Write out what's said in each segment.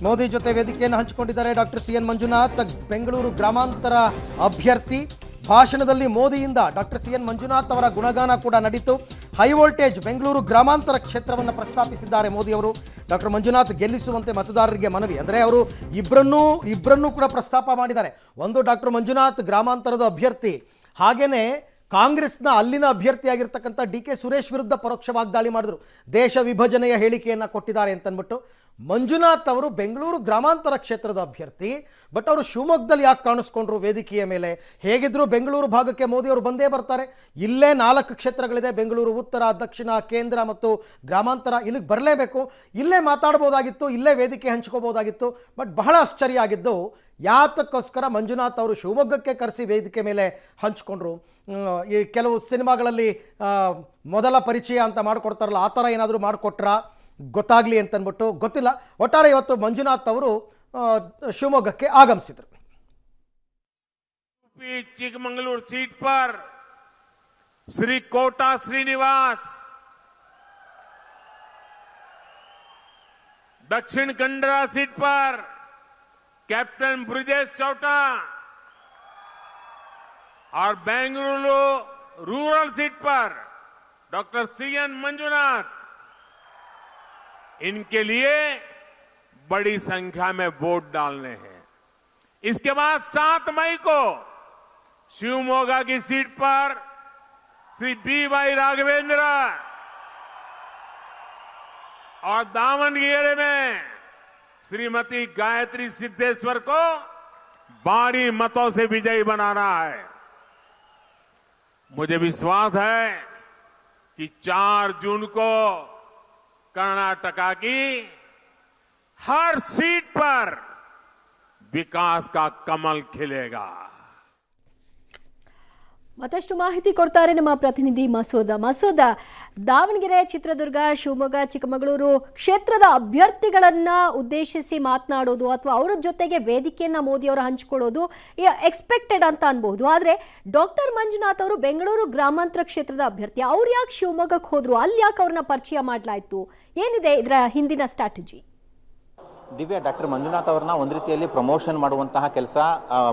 ಮೋದಿ ಜೊತೆ ವೇದಿಕೆಯನ್ನು ಹಂಚಿಕೊಂಡಿದ್ದಾರೆ doctor C N Manjunath, Bengaluru ಗ್ರಾಮಾಂತರ ಅಭ್ಯರ್ಥಿ. ಭಾಷಣದಲ್ಲಿ ಮೋದಿಯಿಂದ ಡಾಕ್ಟರ್ ಸಿ ಎನ್ ಮಂಜುನಾಥ್ ಅವರ ಗುಣಗಾನ ಕೂಡ ನಡೀತು. ಹೈ ವೋಲ್ಟೇಜ್ ಬೆಂಗಳೂರು ಗ್ರಾಮಾಂತರ ಕ್ಷೇತ್ರವನ್ನು ಪ್ರಸ್ತಾಪಿಸಿದ್ದಾರೆ ಮೋದಿ ಅವರು. ಡಾಕ್ಟರ್ ಮಂಜುನಾಥ್ ಗೆಲ್ಲಿಸುವಂತೆ ಮತದಾರರಿಗೆ ಮನವಿ. ಅಂದರೆ ಅವರು ಇಬ್ಬರನ್ನೂ ಕೂಡ ಪ್ರಸ್ತಾಪ ಮಾಡಿದ್ದಾರೆ. ಒಂದು ಡಾಕ್ಟರ್ ಮಂಜುನಾಥ್ ಗ್ರಾಮಾಂತರದ ಅಭ್ಯರ್ಥಿ, ಹಾಗೇನೆ ಕಾಂಗ್ರೆಸ್ನ ಅಲ್ಲಿನ ಅಭ್ಯರ್ಥಿಯಾಗಿರ್ತಕ್ಕಂಥ ಡಿ ಕೆ ಸುರೇಶ್ ವಿರುದ್ಧ ಪರೋಕ್ಷ ವಾಗ್ದಾಳಿ ಮಾಡಿದ್ರು. ದೇಶ ವಿಭಜನೆಯ ಹೇಳಿಕೆಯನ್ನು ಕೊಟ್ಟಿದ್ದಾರೆ ಅಂತನ್ಬಿಟ್ಟು. ಮಂಜುನಾಥ್ ಅವರು ಬೆಂಗಳೂರು ಗ್ರಾಮಾಂತರ ಕ್ಷೇತ್ರದ ಅಭ್ಯರ್ಥಿ, ಬಟ್ ಅವರು ಶಿವಮೊಗ್ಗದಲ್ಲಿ ಯಾಕೆ ಕಾಣಿಸ್ಕೊಂಡ್ರು ವೇದಿಕೆಯ ಮೇಲೆ? ಹೇಗಿದ್ರು ಬೆಂಗಳೂರು ಭಾಗಕ್ಕೆ ಮೋದಿ ಅವರು ಬಂದೇ ಬರ್ತಾರೆ. ಇಲ್ಲೇ 4 ಕ್ಷೇತ್ರಗಳಿದೆ, ಬೆಂಗಳೂರು ಉತ್ತರ, ದಕ್ಷಿಣ, ಕೇಂದ್ರ ಮತ್ತು ಗ್ರಾಮಾಂತರ. ಇಲ್ಲಿಗೆ ಬರಲೇಬೇಕು, ಇಲ್ಲೇ ಮಾತಾಡ್ಬೋದಾಗಿತ್ತು, ಇಲ್ಲೇ ವೇದಿಕೆ ಹಂಚ್ಕೋಬೋದಾಗಿತ್ತು. ಬಟ್ ಬಹಳ ಆಶ್ಚರ್ಯ ಆಗಿದ್ದು ಯಾತಕ್ಕೋಸ್ಕರ ಮಂಜುನಾಥ್ ಅವರು ಶಿವಮೊಗ್ಗಕ್ಕೆ ಕರೆಸಿ ವೇದಿಕೆ ಮೇಲೆ ಹಂಚ್ಕೊಂಡ್ರು. ಈ ಕೆಲವು ಸಿನಿಮಾಗಳಲ್ಲಿ ಮೊದಲ ಪರಿಚಯ ಅಂತ ಮಾಡಿಕೊಡ್ತಾರಲ್ಲ, ಆ ಥರ ಏನಾದರೂ ಮಾಡಿಕೊಟ್ರಾ ಗೊತ್ತಾಗಲಿ ಅಂತನ್ಬಿಟ್ಟು ಗೊತ್ತಿಲ್ಲ. ಒಟ್ಟಾರೆ ಇವತ್ತು ಮಂಜುನಾಥ್ ಅವರು ಶಿವಮೊಗ್ಗಕ್ಕೆ ಆಗಮಿಸಿದರು. चिकमंगलूर सीट पर श्री कोटा श्रीनिवास, दक्षिण कंडरा सीट पर कैप्टन ब्रिजेश चौटा और बेंगलुरु रूरल सीट पर डॉक्टर सी एन मंजुनाथ, इनके लिए बड़ी संख्या में वोट डालने हैं. इसके बाद 7 मई को शिवमोगा की सीट पर श्री बी.वाई. राघवेंद्र और दावणगेरे में श्रीमती गायत्री सिद्धेश्वर को भारी मतों से विजयी बनाना है. मुझे विश्वास है कि 4 जून को कर्नाटका की हर सीट पर विकास का कमल खिलेगा. ಮತ್ತಷ್ಟು ಮಾಹಿತಿ ಕೊಡ್ತಾರೆ ನಮ್ಮ ಪ್ರತಿನಿಧಿ ಮಸೂದ. ದಾವಣಗೆರೆ, ಚಿತ್ರದುರ್ಗ, ಶಿವಮೊಗ್ಗ, ಚಿಕ್ಕಮಗಳೂರು ಕ್ಷೇತ್ರದ ಅಭ್ಯರ್ಥಿಗಳನ್ನ ಉದ್ದೇಶಿಸಿ ಮಾತನಾಡೋದು ಅಥವಾ ಅವರ ಜೊತೆಗೆ ವೇದಿಕೆಯನ್ನ ಮೋದಿ ಅವರು ಹಂಚಿಕೊಳ್ಳೋದು ಎಕ್ಸ್ಪೆಕ್ಟೆಡ್ ಅಂತ ಅನ್ಬಹುದು. ಆದರೆ ಡಾಕ್ಟರ್ ಮಂಜುನಾಥ್ ಅವರು ಬೆಂಗಳೂರು ಗ್ರಾಮಾಂತರ ಕ್ಷೇತ್ರದ ಅಭ್ಯರ್ಥಿ, ಅವ್ರು ಯಾಕೆ ಶಿವಮೊಗ್ಗಕ್ಕೆ ಹೋದ್ರು? ಅಲ್ಲಿ ಯಾಕೆ ಅವ್ರನ್ನ ಪರಿಚಯ ಮಾಡಲಾಯಿತು? ಏನಿದೆ ಇದರ ಹಿಂದಿನ ಸ್ಟ್ರಾಟಜಿ? ದಿವ್ಯ, ಡಾಕ್ಟರ್ ಮಂಜುನಾಥ್ ಅವ್ರನ್ನ ಒಂದು ರೀತಿಯಲ್ಲಿ ಪ್ರಮೋಷನ್ ಮಾಡುವಂತಹ ಕೆಲಸ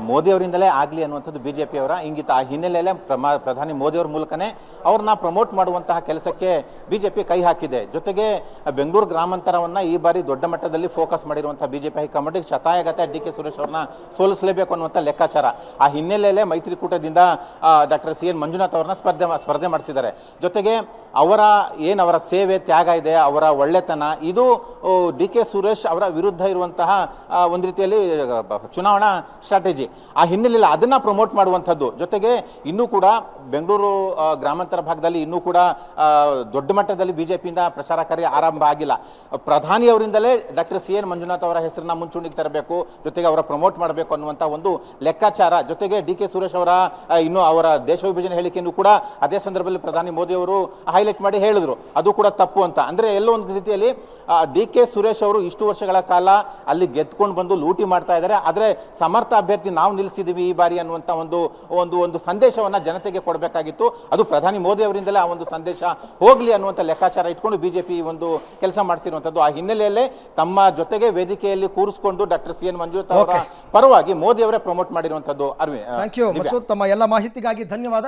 ಮೋದಿ ಅವರಿಂದಲೇ ಆಗಲಿ ಅನ್ನುವಂಥದ್ದು ಬಿಜೆಪಿ ಅವರ ಇಂಗಿತ. ಆ ಹಿನ್ನೆಲೆಯಲ್ಲೇ ಪ್ರಧಾನಿ ಮೋದಿ ಅವರ ಮೂಲಕನೇ ಅವ್ರನ್ನ ಪ್ರಮೋಟ್ ಮಾಡುವಂತಹ ಕೆಲಸಕ್ಕೆ ಬಿಜೆಪಿ ಕೈ ಹಾಕಿದೆ. ಜೊತೆಗೆ ಬೆಂಗಳೂರು ಗ್ರಾಮಾಂತರವನ್ನು ಈ ಬಾರಿ ದೊಡ್ಡ ಮಟ್ಟದಲ್ಲಿ ಫೋಕಸ್ ಮಾಡಿರುವಂತಹ ಬಿಜೆಪಿ ಹೈಕಮಾಂಡ್ ಶತಾಯಗತ ಡಿ ಕೆ ಸುರೇಶ್ ಅವ್ರನ್ನ ಸೋಲಿಸಲೇಬೇಕು ಅನ್ನುವಂಥ ಲೆಕ್ಕಾಚಾರ. ಆ ಹಿನ್ನೆಲೆಯಲ್ಲೇ ಮೈತ್ರಿಕೂಟದಿಂದ ಡಾಕ್ಟರ್ ಸಿ ಎನ್ ಮಂಜುನಾಥ್ ಅವ್ರನ್ನ ಸ್ಪರ್ಧೆ ಮಾಡಿಸಿದ್ದಾರೆ. ಜೊತೆಗೆ ಅವರ ಸೇವೆ, ತ್ಯಾಗ ಇದೆ, ಅವರ ಒಳ್ಳೆತನ, ಇದು ಡಿ ಕೆ ಸುರೇಶ್ ಅವರ ವಿರುದ್ಧ ಇರುವಂತಹ ಒಂದು ರೀತಿಯಲ್ಲಿ ಚುನಾವಣಾ ಸ್ಟ್ರಾಟಜಿ. ಆ ಹಿನ್ನೆಲೆಯಲ್ಲಿ ಅದನ್ನ ಪ್ರಮೋಟ್ ಮಾಡುವಂಥದ್ದು. ಜೊತೆಗೆ ಇನ್ನೂ ಕೂಡ ಬೆಂಗಳೂರು ಗ್ರಾಮಾಂತರ ಭಾಗದಲ್ಲಿ ಇನ್ನೂ ಕೂಡ ದೊಡ್ಡ ಮಟ್ಟದಲ್ಲಿ ಬಿಜೆಪಿಯಿಂದ ಪ್ರಚಾರ ಕಾರ್ಯ ಆರಂಭ ಆಗಿಲ್ಲ. ಪ್ರಧಾನಿ ಅವರಿಂದಲೇ ಡಾಕ್ಟರ್ ಸಿ ಎನ್ ಮಂಜುನಾಥ್ ಅವರ ಹೆಸರನ್ನ ಮುಂಚೂಣಿಗೆ ತರಬೇಕು, ಜೊತೆಗೆ ಅವರ ಪ್ರಮೋಟ್ ಮಾಡಬೇಕು ಅನ್ನುವಂಥ ಒಂದು ಲೆಕ್ಕಾಚಾರ. ಜೊತೆಗೆ ಡಿ ಕೆ ಸುರೇಶ್ ಅವರ ಇನ್ನು ಅವರ ದೇಶ ವಿಭಜನೆ ಹೇಳಿಕೆಯನ್ನು ಕೂಡ ಅದೇ ಸಂದರ್ಭದಲ್ಲಿ ಪ್ರಧಾನಿ ಮೋದಿ ಅವರು ಹೈಲೈಟ್ ಮಾಡಿ ಹೇಳಿದ್ರು, ಅದು ಕೂಡ ತಪ್ಪು ಅಂತ. ಅಂದ್ರೆ ಎಲ್ಲೋ ಒಂದು ರೀತಿಯಲ್ಲಿ ಡಿ ಕೆ ಸುರೇಶ್ ಅವರು ಇಷ್ಟು ವರ್ಷಗಳ ಕಾಲ ಅಲ್ಲಿ ಗೆದ್ಕೊಂಡು ಬಂದು ಲೂಟಿ ಮಾಡ್ತಾ ಇದ್ದಾರೆ, ಆದ್ರೆ ಸಮರ್ಥ ಅಭ್ಯರ್ಥಿ ನಾವು ನಿಲ್ಲಿಸಿದೀವಿ ಈ ಬಾರಿ ಅನ್ನುವಂತ ಒಂದು ಸಂದೇಶವನ್ನ ಜನತೆಗೆ ಕೊಡಬೇಕಾಗಿತ್ತು. ಅದು ಪ್ರಧಾನಿ ಮೋದಿ ಅವರಿಂದಲೇ ಆ ಒಂದು ಸಂದೇಶ ಹೋಗ್ಲಿ ಅನ್ನುವಂಥ ಲೆಕ್ಕಾಚಾರ ಇಟ್ಕೊಂಡು ಬಿಜೆಪಿ ಒಂದು ಕೆಲಸ ಮಾಡಿಸಿರುವಂತದ್ದು. ಆ ಹಿನ್ನೆಲೆಯಲ್ಲೇ ತಮ್ಮ ಜೊತೆಗೆ ವೇದಿಕೆಯಲ್ಲಿ ಕೂರಿಸಿಕೊಂಡು ಡಾಕ್ಟರ್ ಸಿ ಎನ್ ಮಂಜುನಾಥ್ ಅವರ ಪರವಾಗಿ ಮೋದಿ ಅವರೇ ಪ್ರಮೋಟ್ ಮಾಡಿರುವಂತದ್ದು. ಥ್ಯಾಂಕ್ ಯು ಮಸೂದ್, ತಮ್ಮ ಎಲ್ಲ ಮಾಹಿತಿಗಾಗಿ ಧನ್ಯವಾದ.